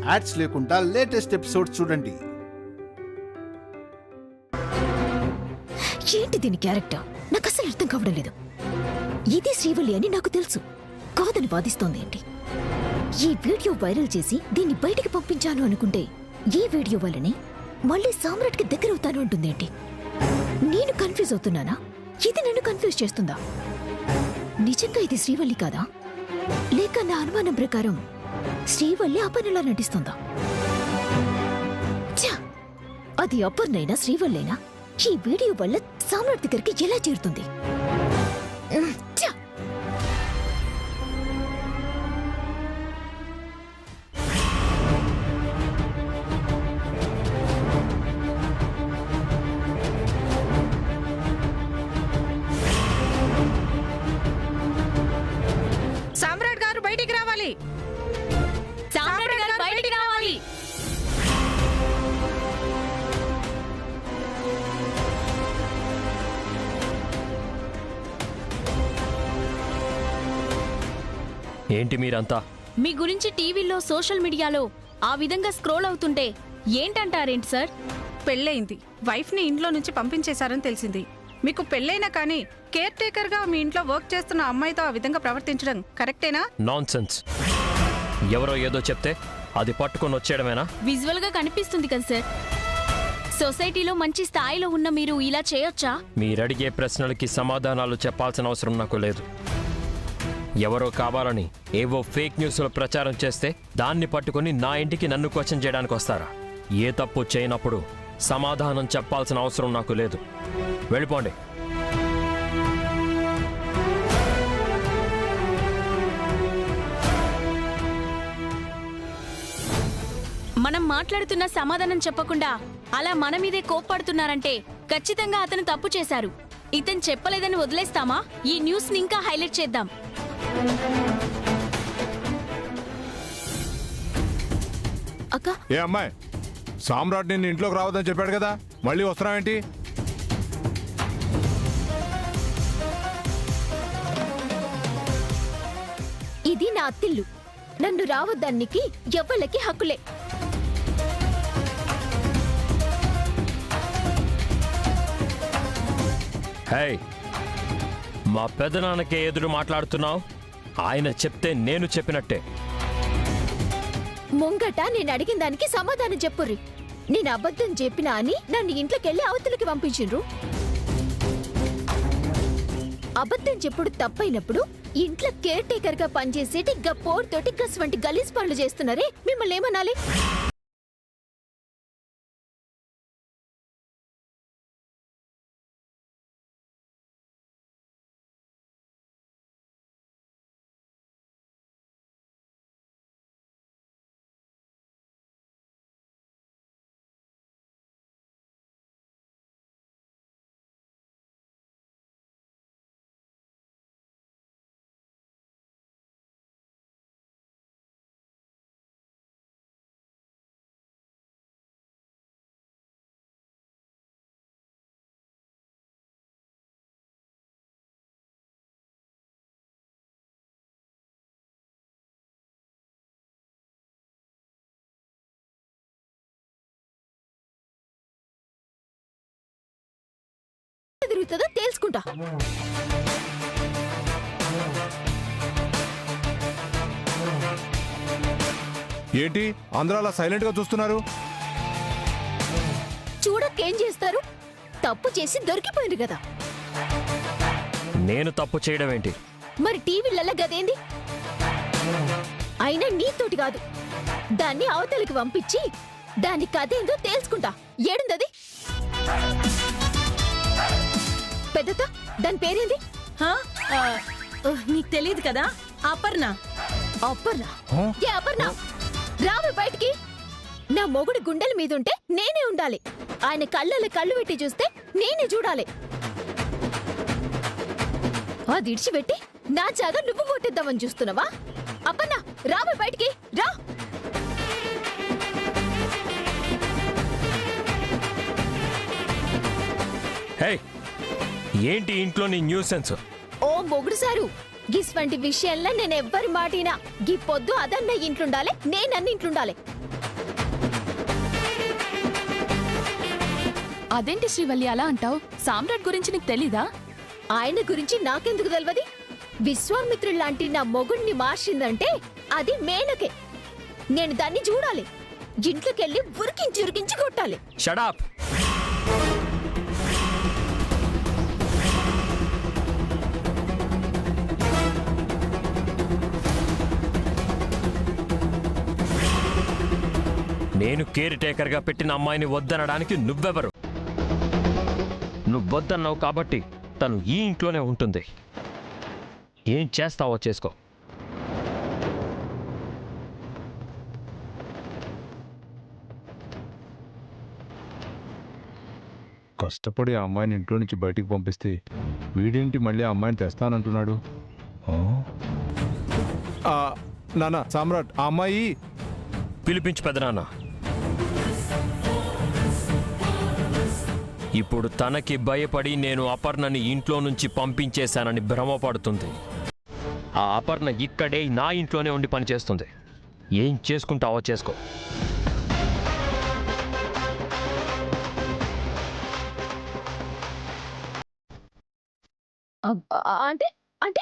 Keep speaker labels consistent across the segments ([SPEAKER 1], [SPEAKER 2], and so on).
[SPEAKER 1] Ads లేకుండా latest episodes చూడండి.
[SPEAKER 2] ఏంటి దీని క్యారెక్టర్? నాకు అసలు అర్థం కావడం లేదు. ఇది శ్రీవల్లి అని నాకు తెలుసు, కాదని వాదిస్తోంది ఏంటి? ఈ వీడియో వైరల్ చేసి దీన్ని బయటికి పంపించాను అనుకుంటే ఈ వీడియో వల్లనే మళ్ళీ సామ్రాట్కి దగ్గరవుతాను అంటుందేంటి? నేను కన్ఫ్యూజ్ అవుతున్నానా? ఇది నన్ను కన్ఫ్యూజ్ చేస్తుందా? నిజంగా ఇది శ్రీవల్లి కాదా, లేక నా అనుమానం ప్రకారం శ్రీవల్లి అపర్ణలా నటిస్తుందా? అది అపర్ణైనా శ్రీవల్లైనా ఈ వీడియో వల్ల సామ్రాట్ దగ్గరికి ఎలా చేరుతుంది?
[SPEAKER 3] సామ్రాట్ గారు బయటికి రావాలి.
[SPEAKER 2] సామ్రాట్ గారు బయటికి రావాలి.
[SPEAKER 4] ఏంటి మీరంతా?
[SPEAKER 5] మీ గురించి టీవీలో సోషల్ మీడియాలో ఆ విధంగా స్క్రోల్ అవుతుంటే ఏంటంటారేంటి సార్?
[SPEAKER 3] పెళ్ళయింది, వైఫ్ ని ఇంట్లో నుంచి పంపించేశారని తెలిసింది. మీకు పెళ్ళైనా కానీ కేర్ టేకర్ గా మీ ఇంట్లో వర్క్ చేస్తున్న అమ్మాయితో ఆ విధంగా ప్రవర్తించడం కరెక్టేనా?
[SPEAKER 4] నాన్సెన్స్. ఎవరో ఏదో చెప్తే అది పట్టుకొని వచ్చేయడమేనా?
[SPEAKER 5] విజువల్ గా కనిపిస్తుంది కదా సార్. సొసైటీలో మంచి స్థాయిలో ఉన్న మీరు ఇలా చేయొచ్చా?
[SPEAKER 4] మీరడిగే ప్రశ్నలకి సమాధానాలు చెప్పాల్సిన అవసరం నాకు లేదు. ఎవరో కావాలని ఏవో ఫేక్ న్యూస్లో ప్రచారం చేస్తే దాన్ని పట్టుకుని నా ఇంటికి నన్ను క్వశ్చన్ చేయడానికి వస్తారా? ఏ తప్పు చేయనప్పుడు సమాధానం చెప్పాల్సిన అవసరం నాకు లేదు. వెళ్ళిపోండి.
[SPEAKER 5] మనం మాట్లాడుతున్న సమాధానం చెప్పకుండా అలా మన మీదే కోప్పడుతున్నారంటే ఖచ్చితంగా అతను తప్పు చేశారు. ఇతను చెప్పలేదని వదిలేస్తామా? ఈ న్యూస్ ని ఇంకా హైలైట్ చేద్దాం.
[SPEAKER 2] అక్క,
[SPEAKER 6] ఏ అమ్మాయి, సామ్రాట్ నిన్ను ఇంట్లోకి రావద్దని చెప్పాడు కదా, మళ్ళీ వస్తున్నావేంటి?
[SPEAKER 2] ఇది నా అత్తిల్లు. నన్ను రావద్దానికి ఎవ్వళ్ళకి హక్కులే.
[SPEAKER 4] హే, మా పెదనాన్నకే ఎదురు మాట్లాడుతున్నావు? ఆయన చెప్తే నేను చెప్పినట్టే.
[SPEAKER 2] ముంగట నేను అడిగిన దానికి సమాధానం చెప్పుర్రి. నేను అబద్ధం చెప్పినా అని నన్ను ఇంట్లోకెళ్ళి అవతలకి పంపించిండ్రు. అబద్ధం చెప్పుడు తప్పైనప్పుడు ఇంట్లో కేర్ టేకర్ గా పనిచేసేటి గపోర్తోటి గస్ వంటి గలీజ్ పనులు చేస్తున్నారే, మిమ్మల్ని ఏమనాలి? తిరుగుతుందో తెలుసుకుంటా.
[SPEAKER 6] ఏంటి అందరూ అలా సైలెంట్ గా చూస్తున్నారు?
[SPEAKER 2] చూడకేం చేస్తారు? తప్పు చేసి దొరికిపోయింది కదా.
[SPEAKER 4] నేను తప్పు చేయడం ఏంటి?
[SPEAKER 2] మరి టీవీలలో గదేంది? అయినా నీతోటి కాదు, దాన్ని అవతలికి పంపించి దాని కథేందో తెలుసుకుంటా. ఏడుందది? పెద్దత, దాని పేరేంది?
[SPEAKER 3] నీకు తెలియదు కదా, అపర్ణ.
[SPEAKER 2] అపర్ణ? ఏ అపర్ణ, రావే బయటికి. నా మొగుడు గుండెల మీదుంటే నేనే ఉండాలి, ఆయన కళ్ళలో కళ్ళు పెట్టి చూస్తే నేనే చూడాలి. అది ఇడిచిపెట్టి నా జాగా నువ్వు కొట్టిద్దామని చూస్తున్నావా? అపర్ణ, రావే బయటికి, రా.
[SPEAKER 4] హే, ఏంటి ఇంట్లో నీ న్యూసెన్స్?
[SPEAKER 2] ఓ మొగుడు సారు, గిస్వంటి విషయంలో నేను ఎవ్వరి మాటినా గీ పొద్దు అదన్న ఇంట్లుండాలి నేనన్న ఇంట్లుండాలి.
[SPEAKER 5] అదేంటి శ్రీవల్లి అలా అంటావు? సామ్రాట్ గురించి నీకు తెలీదా?
[SPEAKER 2] ఆయన గురించి నాకెందుకు తెలియదు? విశ్వామిత్రుల్లాంటి నా మొగుణ్ణి మార్చిందంటే అది మేనకే. నేను దాన్ని చూడాలి, ఇంట్లోకెళ్ళి ఉరికించి కొట్టాలి.
[SPEAKER 4] షడాప్. నేను కేర్ టేకర్గా పెట్టిన అమ్మాయిని వద్దనడానికి నువ్వెవరు? నువ్వు వద్దన్నావు కాబట్టి తను ఈ ఇంట్లోనే ఉంటుంది. ఏం చేస్తావో చేసుకో.
[SPEAKER 6] కష్టపడి ఆ అమ్మాయిని ఇంట్లో నుంచి బయటికి పంపిస్తే వీడేంటి మళ్ళీ ఆ అమ్మాయిని తెస్తానంటున్నాడు? నాన్న సామ్రాట్, ఆ అమ్మాయి
[SPEAKER 4] పిలిపించు పెదనాన్న. ఇప్పుడు తనకి భయపడి నేను అపర్ణని ఇంట్లో నుంచి పంపించేశానని భ్రమపడుతుంది. ఆ అపర్ణ ఇక్కడే నా ఇంట్లోనే ఉండి పనిచేస్తుంది. ఏం చేసుకుంటావో చేసుకో.
[SPEAKER 2] అంటే అంటే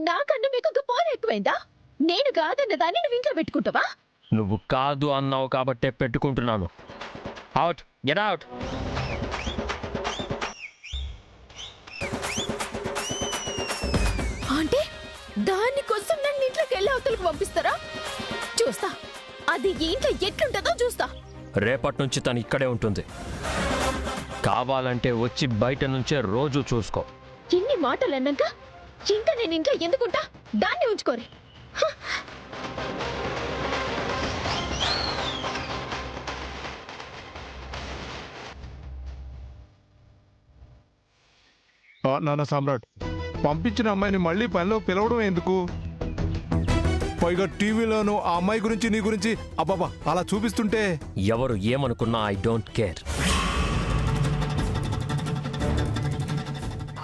[SPEAKER 2] నాకన్నా మీకు పోరు ఎక్కువైందా? నేను కాదన్న దాన్ని నువ్వు ఇంట్లో పెట్టుకుంటావా?
[SPEAKER 4] నువ్వు కాదు అన్నావు కాబట్టే పెట్టుకుంటున్నాను. Out, get out.
[SPEAKER 2] అంటే దానికోసం నన్ను ఇంట్లోకి వెళ్ళి అవతలకు పంపిస్తారా? చూస్తా, అది ఇంట్లో ఎట్లుంటుందో చూస్తా.
[SPEAKER 4] రేపటి నుంచి తను ఇక్కడే ఉంటుంది. కావాలంటే వచ్చి బయట నుంచే రోజు చూసుకో.
[SPEAKER 2] ఇన్ని మాటలు అన్నాక ఇంకా నేను ఇంట్లో ఎందుకుంటా? దాన్ని ఉంచుకోరి.
[SPEAKER 6] నాన్న సామ్రాట్, పంపించిన అమ్మాయిని మళ్ళీ పనిలో పిలవడం ఎందుకు? పైగా టీవీలోనూ ఆ అమ్మాయి గురించి నీ గురించి అబ్బాబా అలా చూపిస్తుంటే
[SPEAKER 4] ఎవరు ఏమనుకున్నా ఐ డోంట్ కేర్.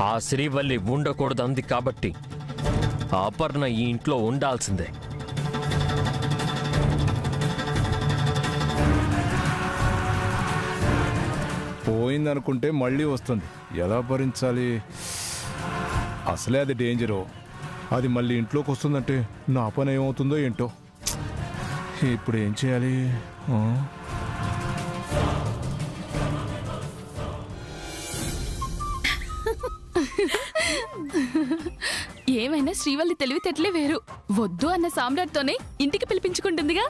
[SPEAKER 4] ఆ శ్రీవల్లి ఉండకూడదు అంది కాబట్టి ఆ అపర్ణ ఈ ఇంట్లో ఉండాల్సిందే.
[SPEAKER 6] పోయిందనుకుంటే మళ్ళీ వస్తుంది. ఎలా భరించాలి? అసలే అది డేంజరు. అది మళ్ళీ ఇంట్లోకి వస్తుందంటే నా పని ఏమవుతుందో ఏంటో. ఇప్పుడు ఏం చేయాలి?
[SPEAKER 5] ఏమైనా శ్రీవల్లి తెలివితేటలే వేరు. వద్దు అన్న సామ్రాట్తోనే ఇంటికి పిలిపించుకుంటుందిగా.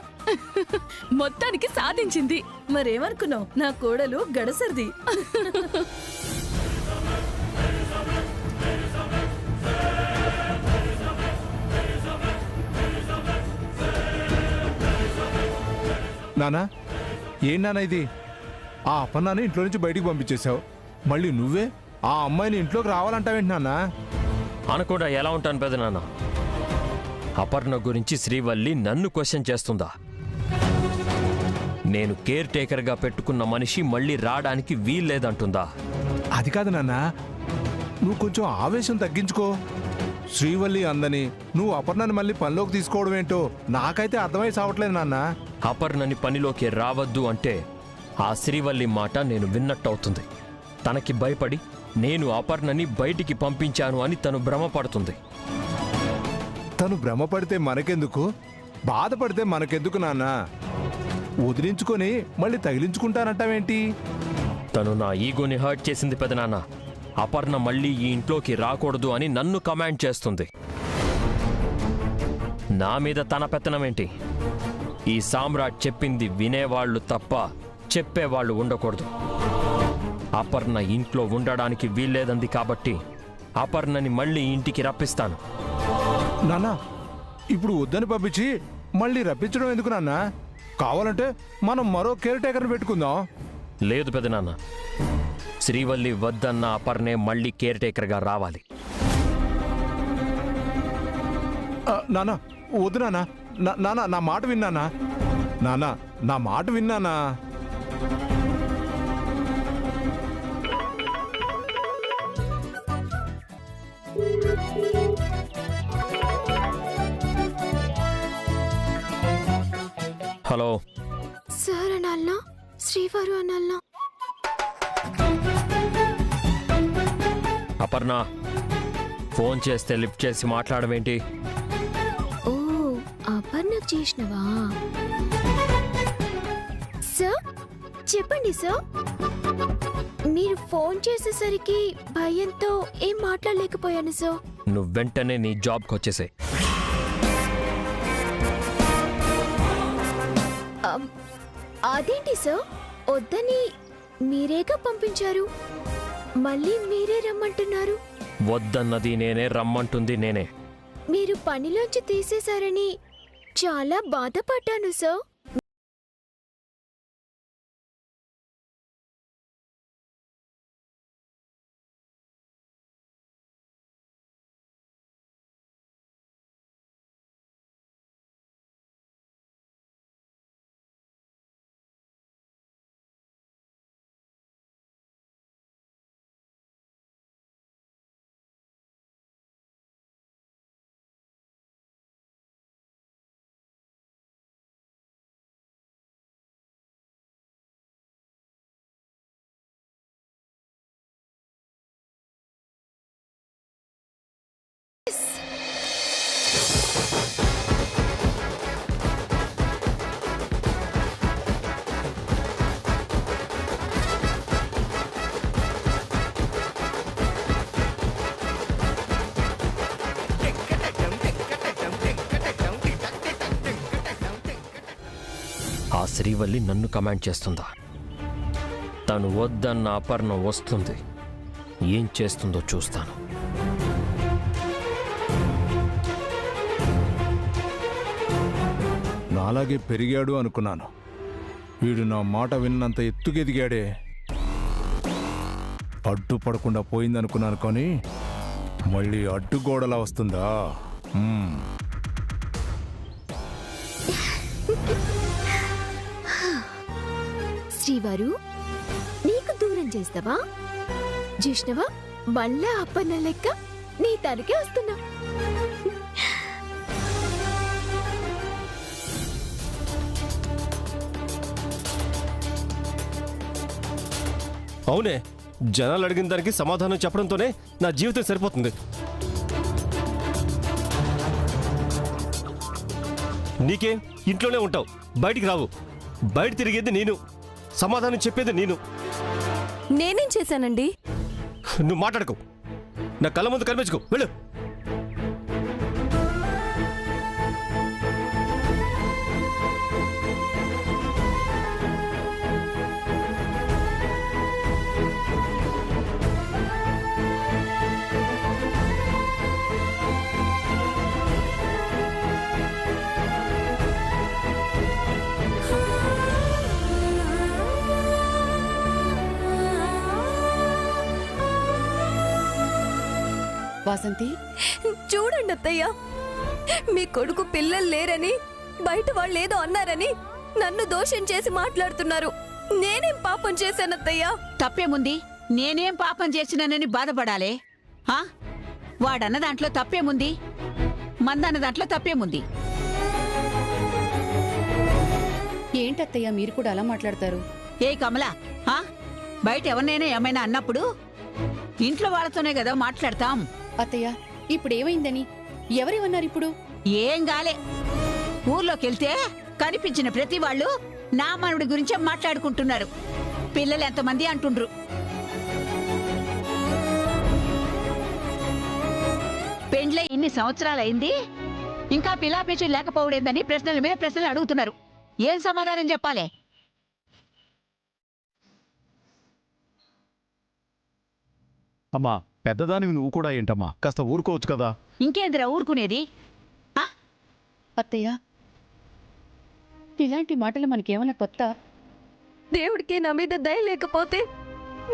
[SPEAKER 5] మొత్తానికి సాధించింది.
[SPEAKER 7] మరేమనుకున్నావు? నా కోడలు గడసరిది.
[SPEAKER 6] నానా, ఏం నాన్న ఇది? ఆ అపన్నాని ఇంట్లో నుంచి బయటికి పంపించేశావు. మళ్ళీ నువ్వే ఆ అమ్మాయిని ఇంట్లోకి రావాలంటావేంటి నాన్న?
[SPEAKER 4] అనకుండా ఎలా ఉంటాను పెదనాన్న? అపర్ణ గురించి శ్రీవల్లి నన్ను క్వశ్చన్ చేస్తుందా? నేను కేర్ టేకర్గా పెట్టుకున్న మనిషి మళ్ళీ రావడానికి వీల్లేదంటుందా?
[SPEAKER 6] అది కాదు నాన్న, నువ్వు కొంచెం ఆవేశం తగ్గించుకో. శ్రీవల్లి అందని నువ్వు అపర్ణని మళ్ళీ పనిలోకి తీసుకోవడం ఏంటో నాకైతే అర్థమై సావట్లేదు నాన్న.
[SPEAKER 4] అపర్ణని పనిలోకి రావద్దు అంటే ఆ శ్రీవల్లి మాట నేను విన్నట్టవుతుంది. తనకి భయపడి నేను అపర్ణని బయటికి పంపించాను అని తను భ్రమపడుతుంది.
[SPEAKER 6] తను భ్రమపడితే మనకెందుకు, బాధపడితే మనకెందుకు నాన్న? వదిలించుకొని మళ్ళీ తగిలించుకుంటానంటావేంటి?
[SPEAKER 4] తను నా ఈగోని హర్ట్ చేసింది పెదనాన్న. అపర్ణ మళ్ళీ ఈ ఇంట్లోకి రాకూడదు అని నన్ను కమాండ్ చేస్తుంది. నా మీద తన పెత్తనమేంటి? ఈ సామ్రాట్ చెప్పింది వినేవాళ్లు తప్ప చెప్పేవాళ్లు ఉండకూడదు. అపర్ణ ఇంట్లో ఉండడానికి వీల్లేదంది కాబట్టి అపర్ణని మళ్ళీ ఇంటికి రప్పిస్తాను.
[SPEAKER 6] నాన్న, ఇప్పుడు వద్దని పంపించి మళ్ళీ రప్పించడం ఎందుకు నాన్న? కావాలంటే మనం మరో కేర్ టేకర్ని పెట్టుకుందాం.
[SPEAKER 4] లేదు పెదనాన్న, శ్రీవల్లి వద్దన్న అపర్ణే మళ్ళీ కేర్ టేకర్గా రావాలి.
[SPEAKER 6] నాన్న వద్దు నాన్న. నాన్న నా మాట విన్నానా? నాన్న నా మాట విన్నానా?
[SPEAKER 4] హలో
[SPEAKER 2] సార్ అనాలనా శ్రీవారు అనాలనా?
[SPEAKER 4] అపర్ణ, ఫోన్ చేస్తే లిఫ్ట్ చేసి మాట్లాడమేంటి?
[SPEAKER 2] ఓ అపర్ణకు చేసినవా? సార్ చెప్పండి సార్. మీరు ఫోన్ చేసేసరికి భయంతో ఏం మాట్లాడలేకపోయాను సార్.
[SPEAKER 4] నువ్వు వెంటనే నీ జాబ్కి వచ్చేసే.
[SPEAKER 2] అదేంటి సార్, వద్దని మీరేగా పంపించారు, మళ్ళీ మీరే రమ్మంటున్నారు.
[SPEAKER 4] వద్దన్నది నేనే, రమ్మంటుంది నేనే.
[SPEAKER 2] మీరు పనిలోంచి తీసేశారని చాలా బాధపడ్డాను సార్.
[SPEAKER 4] ఆ శ్రీవల్లి నన్ను కమాండ్ చేస్తుందా? తను వద్దన్న అపర్ణ వస్తుంది. ఏం చేస్తుందో చూస్తాను.
[SPEAKER 6] నాలాగే పెరిగాడు అనుకున్నాను. వీడు నా మాట విన్నంత ఎత్తుకెదిగాడే. అడ్డుపడకుండా పోయిందనుకున్నాను, కానీ మళ్ళీ అడ్డుగోడలా వస్తుందా?
[SPEAKER 2] శ్రీవారు, నీకు దూరం చేస్తావా? చూసినవా, మళ్ళా అప్పన్న లెక్క నీ తనకే వస్తున్నా.
[SPEAKER 8] అవునే, జనాలు అడిగిన దానికి సమాధానం చెప్పడంతోనే నా జీవితం సరిపోతుంది. నీకేం, ఇంట్లోనే ఉంటావు, బయటికి రావు. బయట తిరిగేది నేను, సమాధానం చెప్పేది నేను.
[SPEAKER 7] నేనేం చేశానండి?
[SPEAKER 8] నువ్వు మాట్లాడుకో, నా కళ్ళ ముందు కనిపించుకో, వెళ్ళు.
[SPEAKER 9] వాసంతి,
[SPEAKER 7] చూడండి అత్తయ్య, మీ కొడుకు పిల్లలు లేరని, బయట వాళ్ళు ఏదో అన్నారని నన్ను దోషం చేసి మాట్లాడుతున్నారు. నేనేం పాపం చేశానత్తయ్య?
[SPEAKER 10] తప్పేముంది? నేనేం పాపం చేసినానని బాధపడాలే? వాడన్న దాంట్లో తప్పేముంది? మందన్న దాంట్లో తప్పేముంది?
[SPEAKER 9] ఏంటత్తయ్య మీరు కూడా అలా మాట్లాడతారు?
[SPEAKER 10] ఏ కమలా, బయట ఎవరినైనా ఏమైనా అన్నప్పుడు ఇంట్లో వాళ్ళతోనే కదా మాట్లాడతాం.
[SPEAKER 9] అత్తయ్య, ఇప్పుడేమైందని ఎవరేమన్నారు? ఇప్పుడు
[SPEAKER 10] ఏం గాలే. ఊర్లోకెళ్తే కనిపించిన ప్రతి వాళ్ళు నా మనవుడి గురించే మాట్లాడుకుంటున్నారు. పిల్లలు ఎంతమంది అంటుండ్రు. పెండ్లే ఇన్ని సంవత్సరాలైంది, ఇంకా పిల్లాపేచు లేకపోవడేందని ప్రశ్నల మీద ప్రశ్నలు అడుగుతున్నారు. ఏం సమాధానం చెప్పాలి?
[SPEAKER 11] అమ్మా, పెద్దదానివి నువ్వు కూడా ఏంటమ్మా, కాస్త ఊరుకోవచ్చు కదా.
[SPEAKER 10] ఇంకేందిరా ఊరుకునేది?
[SPEAKER 9] అత్తయ్య, ఇలాంటి మాటలు మనకేమన్నా కొత్త?
[SPEAKER 7] దేవుడికే నా మీద దయ లేకపోతే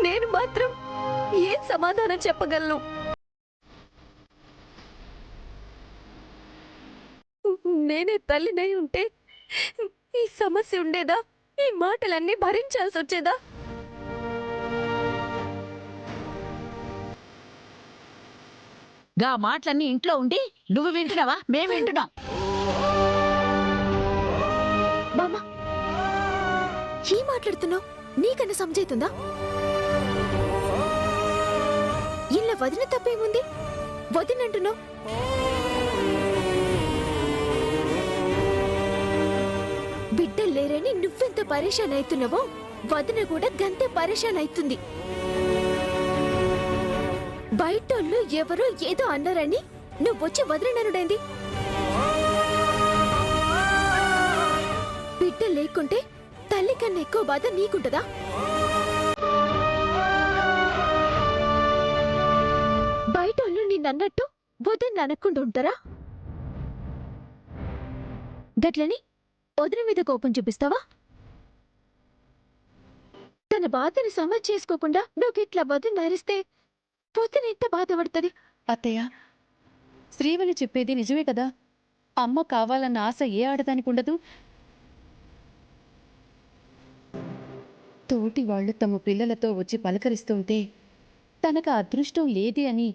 [SPEAKER 7] నేను మాత్రం ఏం సమాధానం చెప్పగలను? నేనే తల్లినై ఉంటే ఈ సమస్య ఉండేదా? ఈ మాటలన్నీ భరించాల్సి వచ్చేదా?
[SPEAKER 10] గా మాటలన్నీ ఇంట్లో ఉండి నువ్వు వింటున్నావా? మేము వింటున్నాం.
[SPEAKER 2] బామ్మ ఏం మాట్లాడుతున్నావు? నీకన్నా సమజైతుందా? ఇలా వదిన తప్పేముంది? వదినంటున్నావు. బిడ్డలు లేరని నువ్వెంత పరేషాన్ అవుతున్నావో వదిన కూడా గంతే పరేషాన్ అవుతుంది. బయటోళ్ళు ఎవరో ఏదో అన్నారని నువ్వొచ్చి వదిలిననుడైంది. బిడ్డ లేకుంటే తల్లి కన్నా ఎక్కువ బాధ నీకుంటదా? బయటోళ్ళు నిన్నన్నట్టు వదిన అనకుండా ఉంటారా? గట్లని వదిన మీద కోపం చూపిస్తావా? తన బాధని సమజ్ చేసుకోకుండా నువ్విట్లా వదిన నరిస్తే వదిన ఎంత బాధపడుతుంది?
[SPEAKER 9] అత్తయ్య, శ్రీవల్లి చెప్పేది నిజమే కదా. అమ్మ కావాలన్న ఆశ ఏ ఆడదానికి ఉండదు. తోటి వాళ్ళు తమ పిల్లలతో వచ్చి పలకరిస్తుంటే తనకు అదృష్టం లేదే అని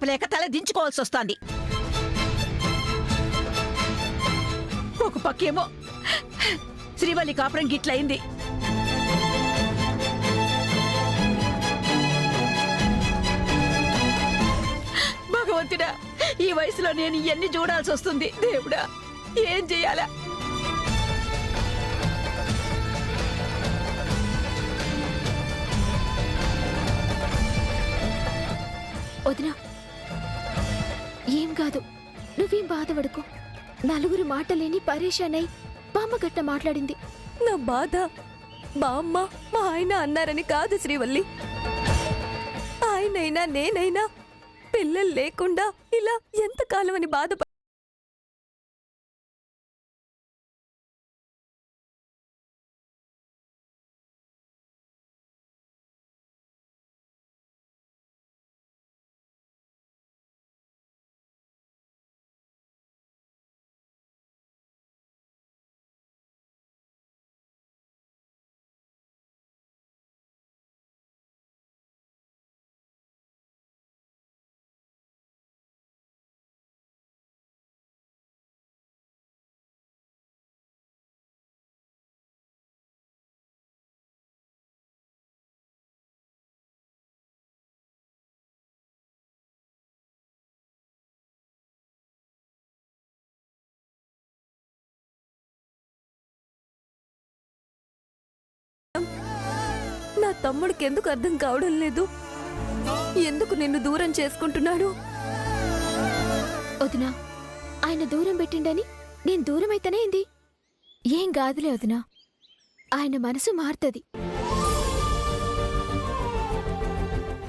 [SPEAKER 10] లేక తల దించుకోవాల్సి వస్తోంది. ఒక పక్కేమో శ్రీవల్లి కాపురం గిట్లయింది. భగవంతుడా, ఈ వయసులో నేను ఇవన్నీ చూడాల్సి వస్తుంది. దేవుడా, ఏం చెయ్యాలా?
[SPEAKER 2] వదినా, ఏం కాదు, నువ్వేం బాధపడుకో. నలుగురు మాటలేని పరేషానై బామ్మగట్ట మాట్లాడింది.
[SPEAKER 7] నా బాధ బామ్మ మా ఆయన అన్నారని కాదు శ్రీవల్లి. ఆయనైనా నేనైనా పిల్లలు లేకుండా ఇలా ఎంతకాలం అని బాధ. నా తమ్ముడికి ఎందుకు అర్థం కావడం లేదు? ఎందుకు నిన్ను దూరం చేసుకుంటున్నాడు?
[SPEAKER 2] వదినా, ఆయన దూరం పెట్టిండని నేను దూరం అయితేనే ఏంది? ఏం కాదులే వదినా, ఆయన మనసు మారుతుంది.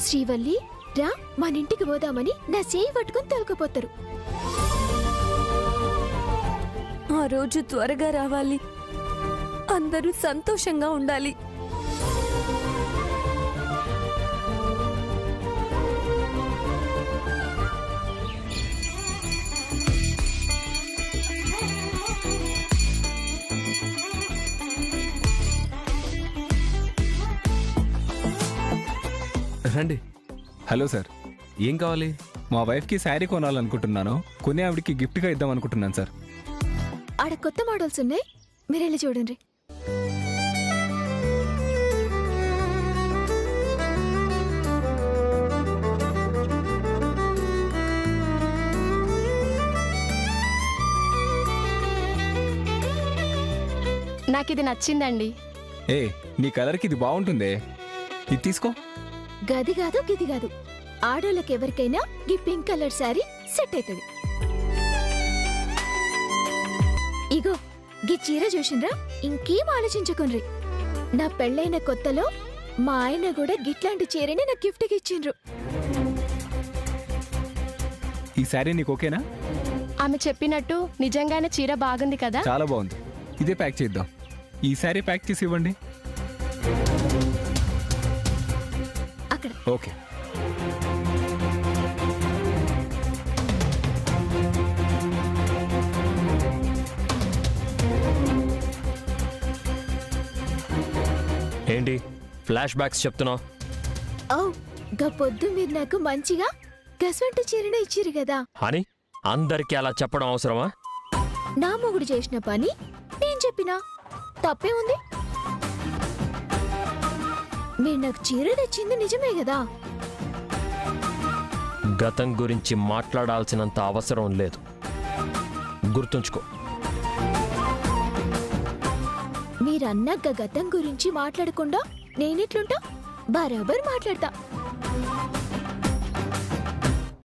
[SPEAKER 2] శ్రీవల్లి రా, మన ఇంటికి పోదామని నా చేయి పట్టుకుని తోలుకుపోతారు.
[SPEAKER 7] ఆ రోజు త్వరగా రావాలి. అందరూ సంతోషంగా ఉండాలి.
[SPEAKER 12] రండి. హలో సార్, ఏం కావాలి? మా వైఫ్కి శారీ కొనాలనుకుంటున్నాను. కొని ఆవిడకి గిఫ్ట్గా ఇద్దాం అనుకుంటున్నాను సార్.
[SPEAKER 2] ఆడ కొత్త మోడల్స్ ఉన్నాయి, మీరెళ్ళి చూడండి.
[SPEAKER 13] నాకిది నచ్చిందండి.
[SPEAKER 12] ఏ, నీ కలర్కి ఇది బాగుంటుందే, ఇది తీసుకో.
[SPEAKER 2] గది కాదు గిది కాదు, ఆడోళ్ళకి ఎవరికైనా ఈ పింక్ కలర్ శారీ సెట్ అవుతుంది. ఇగో గీ చీర చూసిండ్రా ఇంకేం ఆలోచించకుండ్రి. నా పెళ్ళైన కొత్తలో మా ఆయన కూడా గిట్లాంటి చీరని నాకు గిఫ్ట్కి ఇచ్చిండ్రు.
[SPEAKER 12] ఈ శారీ నీకు ఓకేనా?
[SPEAKER 13] ఆమె చెప్పినట్టు నిజంగానే చీర బాగుంది కదా?
[SPEAKER 12] చాలా బాగుంది. ఇదే ప్యాక్ చేద్దాం. ఈ శారీ ప్యాక్ చేసి ఇవ్వండి.
[SPEAKER 2] అక్కడ
[SPEAKER 12] ఓకే.
[SPEAKER 4] ఏంటి ఫ్లాష్ బ్యాక్స్ చెప్తున్నావు?
[SPEAKER 2] ఓ గా పొద్దు మీరు నాకు మంచిగా గసంటి చీరనే ఇచ్చిరు కదా
[SPEAKER 4] అని అందరికీ అలా చెప్పడం అవసరమా?
[SPEAKER 2] నా మొగుడు చేసిన పని నేను చెప్పినా తప్పే ఉంది. మీరు నాకు చీర తెచ్చింది నిజమే కదా.
[SPEAKER 4] గతం గురించి మాట్లాడాల్సినంత అవసరం లేదు, గుర్తుంచుకో.
[SPEAKER 2] మీరన్నాక గతం గురించి మాట్లాడకుండా నేనెట్లుంటా బరాబర్ మాట్లాడతా.